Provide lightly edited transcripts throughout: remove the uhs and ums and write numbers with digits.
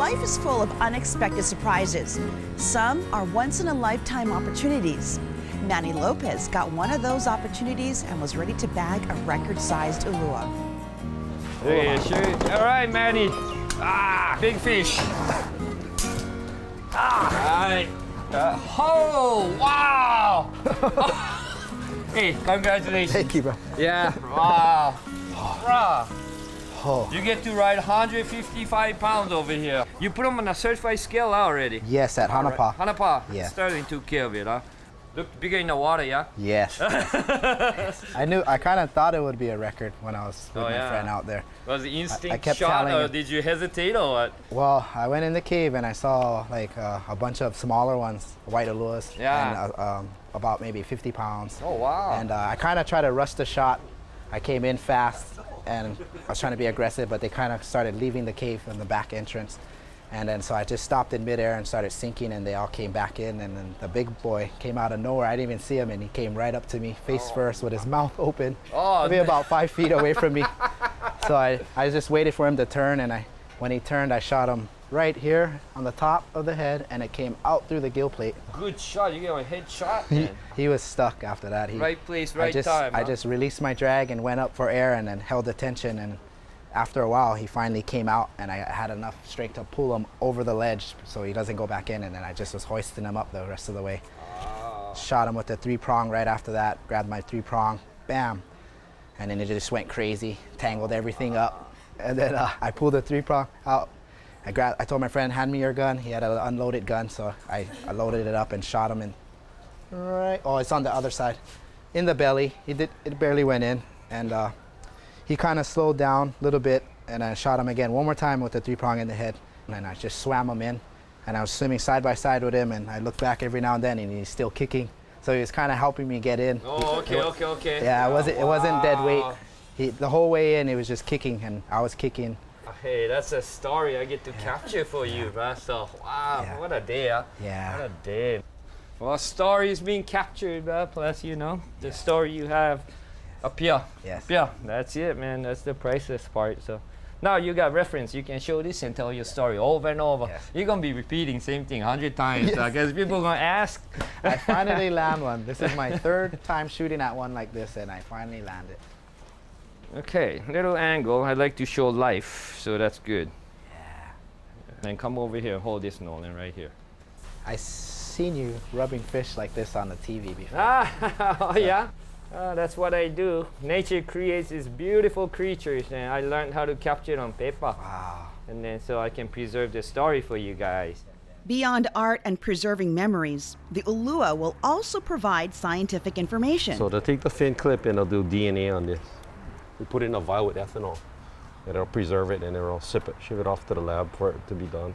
Life is full of unexpected surprises. Some are once-in-a-lifetime opportunities. Manny Lopez got one of those opportunities and was ready to bag a record-sized ulua. Hey, shoot. All right, Manny. Ah, big fish. Ah, all right. Oh, wow. Hey, congratulations. Thank you, bro. Yeah, wow. Wow. Oh. You get to ride 155 pounds over here. You put them on a certified scale already? Yes, at Hanapa. Right. Hanapa? Yeah. Starting to care of it, huh? Look bigger in the water, yeah? Yes. I kind of thought it would be a record when I was with my friend out there. Was it instinct I kept shot telling or him. did you hesitate or what? Well, I went in the cave and I saw like a bunch of smaller ones, white uluas, Yeah. and about maybe 50 pounds. Oh, wow. And I kind of tried to rush the shot. I came in fast and I was trying to be aggressive, but they kind of started leaving the cave from the back entrance. And then so I just stopped in midair and started sinking, and they all came back in, and then the big boy came out of nowhere. I didn't even see him, and he came right up to me face first with his mouth open, maybe about 5 feet away from me. So I just waited for him to turn, and when he turned, I shot him right here on the top of the head, and it came out through the gill plate. Good shot. You got a head shot, man. He was stuck after that. Right place, right time. I just released my drag and went up for air and then held the tension, and after a while he finally came out, and I had enough strength to pull him over the ledge so he doesn't go back in, and then I just was hoisting him up the rest of the way. Shot him with the 3-prong right after that, grabbed my 3-prong, bam, and then it just went crazy, tangled everything up, and then I pulled the 3-prong out. I told my friend, hand me your gun. He had an unloaded gun, so I loaded it up and shot him in. Right, oh, it's on the other side, in the belly. It barely went in, and he kind of slowed down a little bit, and I shot him again one more time with the 3-prong in the head, and I just swam him in, and I was swimming side by side with him, and I looked back every now and then, and he's still kicking, so he was kind of helping me get in. Oh, okay. Yeah, it wasn't dead weight. The whole way in, he was just kicking, and I was kicking. Hey, that's a story I get to capture for you, man. So, wow, what a day, huh? Yeah. What a day. Well, story is being captured, plus, you know, the story you have up here. Yes. Yeah, that's it, man. That's the priceless part. So now you got reference. You can show this and tell your story over and over. Yes. You're going to be repeating same thing 100 times. I guess people are going to ask. I finally land one. This is my 3rd time shooting at one like this, and I finally landed. Okay, little angle. I like to show life, so that's good. Yeah. Then come over here. Hold this, Nolan, right here. I seen you rubbing fish like this on the TV before. Oh, yeah? That's what I do. Nature creates these beautiful creatures, and I learned how to capture it on paper. Wow. And then so I can preserve the story for you guys. Beyond art and preserving memories, the ulua will also provide scientific information. So they'll take the fin clip and they'll do DNA on this. We put it in a vial with ethanol. And it'll preserve it, and it'll ship it off to the lab for it to be done.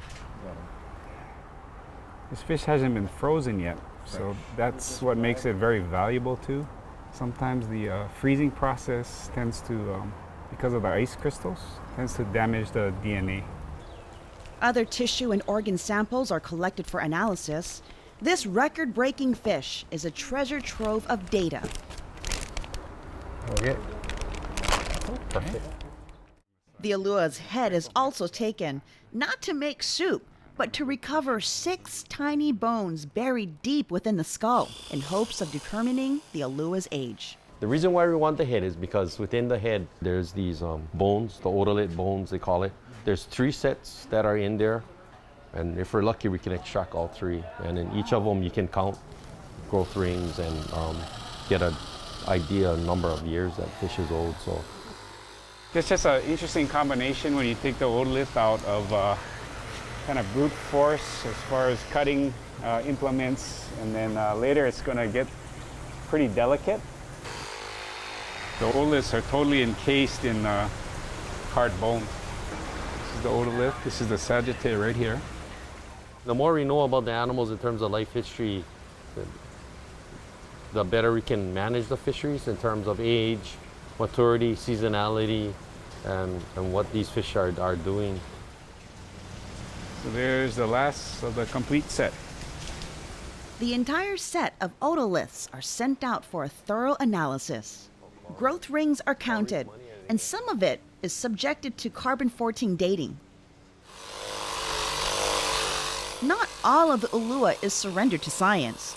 This fish hasn't been frozen yet, so that's what makes it very valuable too. Sometimes the freezing process tends to, because of the ice crystals, tends to damage the DNA. Other tissue and organ samples are collected for analysis. This record-breaking fish is a treasure trove of data. Okay. Perfect. The ulua's head is also taken, not to make soup, but to recover 6 tiny bones buried deep within the skull in hopes of determining the ulua's age. The reason why we want the head is because within the head, there's these bones, the otolith bones, they call it. There's 3 sets that are in there, and if we're lucky, we can extract all 3. And in each of them, you can count growth rings and get an idea, number of years that fish is old. So It's just an interesting combination when you take the otolith out of kind of brute force as far as cutting implements, and then later it's going to get pretty delicate. The otoliths are totally encased in hard bone. This is the otolith, this is the sagittae right here. the more we know about the animals in terms of life history, the better we can manage the fisheries in terms of age, maturity, seasonality, and what these fish are doing. So there's the last of the complete set. The entire set of otoliths are sent out for a thorough analysis. Growth rings are counted, and some of it is subjected to carbon-14 dating. not all of the ulua is surrendered to science.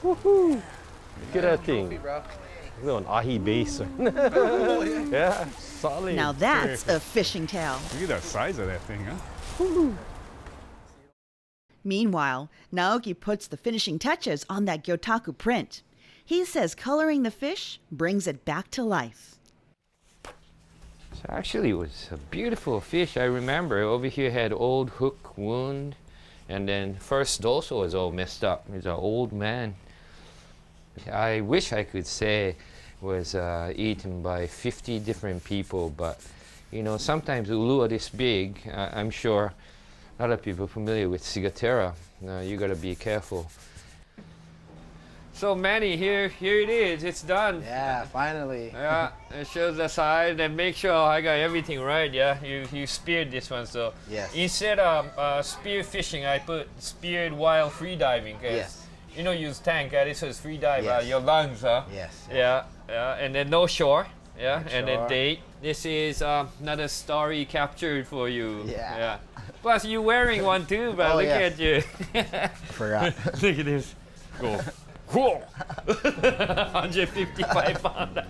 Woohoo! Look at that thing. Look at an ahi base. Yeah, solid. Now that's a fishing tail. Look at the size of that thing, huh? Meanwhile, Naoki puts the finishing touches on that Gyotaku print. He says coloring the fish brings it back to life. So actually, it was a beautiful fish. I remember over here had old hook wound, and then first dorsal was all messed up. He's an old man. I wish I could say was eaten by 50 different people, but you know, sometimes ulua this big, I'm sure a lot of people are familiar with ciguatera. You gotta be careful. So Manny, here it is. It's done. Yeah, finally. Yeah, it shows the size and make sure I got everything right. Yeah, you speared this one. So Yes. instead of spear fishing, I put speared while free diving. Yes. You know, use tank. This was free dive. Yes. Your lungs. Yes. Yeah, yeah, and then no shore. Yeah, and then shore. date. This is another story captured for you. Yeah. Plus, you wearing one too, but Oh, look yes. at you. Forgot. Look at this. Go. Whoa! 155 pound.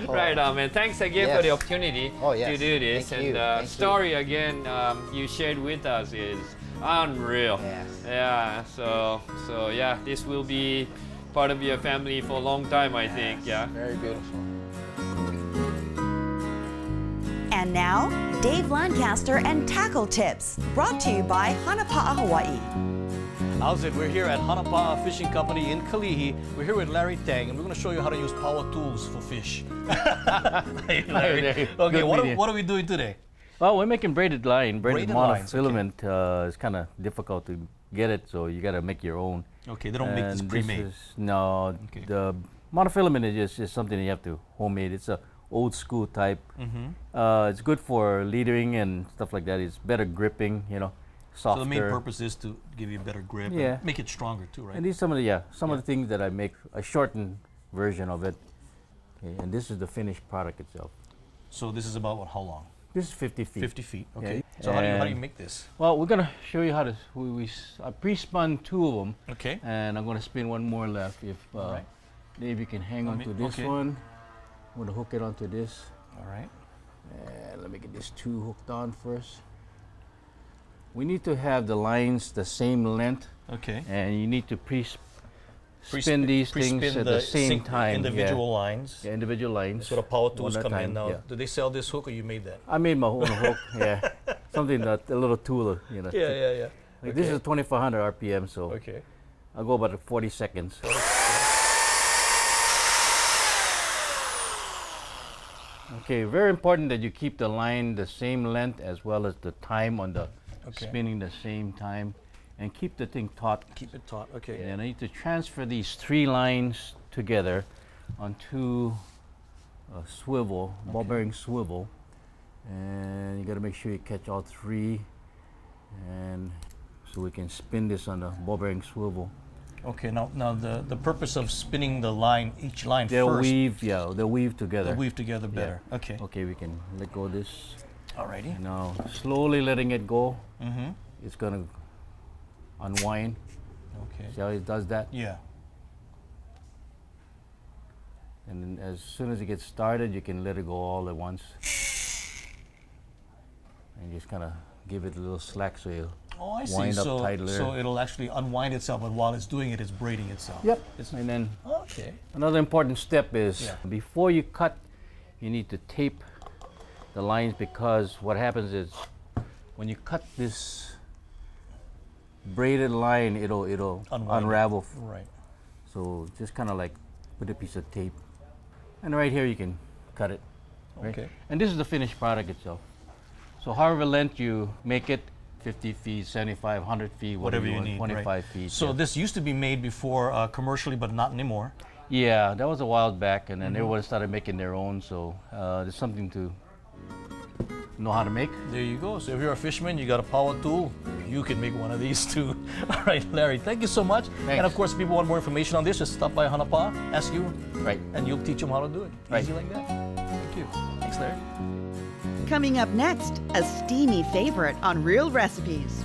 Right on, man. Thanks again for Yes. the opportunity Oh, yes. to do this. Thank and you. the Thank story again you shared with us is unreal. Yes. Yeah. So yeah, this will be part of your family for a long time, I think. Yeah. Very beautiful. And now, Dave Lancaster and Tackle Tips, brought to you by Hanapa'a Hawaii. How's it? We're here at Hanapa'a Fishing Company in Kalihi. We're here with Larry Tang, and we're going to show you how to use power tools for fish. Hey, Larry. Okay, what are we doing today? Well, we're making braided line. Braided lines, monofilament is kind of difficult to get it, so you got to make your own. Okay, they don't make this And pre-made. No, Okay. the monofilament is just something that you have to homemade. It's a old school type. It's good for leadering and stuff like that. It's better gripping, you know, So softer. the main purpose is to give you a better grip Yeah. and make it stronger too, right? And these some of the things that I make a shortened version of it. Okay, and this is the finished product itself. So this is about how long? This is 50 feet. 50 feet. Okay. Yeah. So how do you And- make this? Well, we're gonna show you how to. I pre-spun 2 of them, Okay. and I'm gonna spin one more left. If Alright. maybe you can hang on to this okay. one. I'm gonna hook it onto this, All right. and let me get this 2 hooked on first. We need to have the lines the same length, Okay. and you need to spin these things at the same time. Individual lines. Yeah, individual lines. So the power one tools at a come in time, now. yeah. Do they sell this hook or you made that? I made my own hook. Yeah, something that a little tool, you know. Yeah. Like this is 2,400 RPM, so Okay. I'll go about 40 seconds. Okay, very important that you keep the line the same length as well as the time on the Okay. spinning the same time, and keep the thing taut. Keep it taut. Okay. And I need to transfer these 3 lines together onto a swivel, ball bearing swivel, and you got to make sure you catch all 3, and so we can spin this on the ball bearing swivel. Okay. Now the purpose of spinning the line, each line They'll first, they'll weave together. they weave together Yeah. better. Okay. Okay, we can let go of this. Alrighty. Now, slowly letting it go, Mm-hmm. it's gonna unwind. Okay. See how it does that? Yeah. And then as soon as it gets started, you can let it go all at once. And just kind of give it a little slack so you Oh, I see. wind up So, tighter. so it'll actually unwind itself, but while it's doing it, it's braiding itself. Yep. It's, And then okay. another important step is Yeah. before you cut, you need to tape the lines, because what happens is when you cut this braided line, it'll Unwind it. unravel. Right. So just kind of like put a piece of tape, and right here you can cut it. Right? Okay. And this is the finished product itself. So however length you make it, 50 feet, 75, 100 feet, Whatever you want, need. 25 right. feet. So yeah. this used to be made before commercially, but not anymore. Yeah, that was a while back, and then Mm-hmm. everyone started making their own. So there's something to know how to make. There you go. So if you're a fisherman, you got a power tool, you can make one of these too. All right, Larry, thank you so much. Thanks. And of course, if people want more information on this, just stop by Hanapa, ask you, Right. and you'll teach them how to do it. Right. Easy like that. Thank you. Thanks, Larry. Coming up next, a steamy favorite on Real Recipes.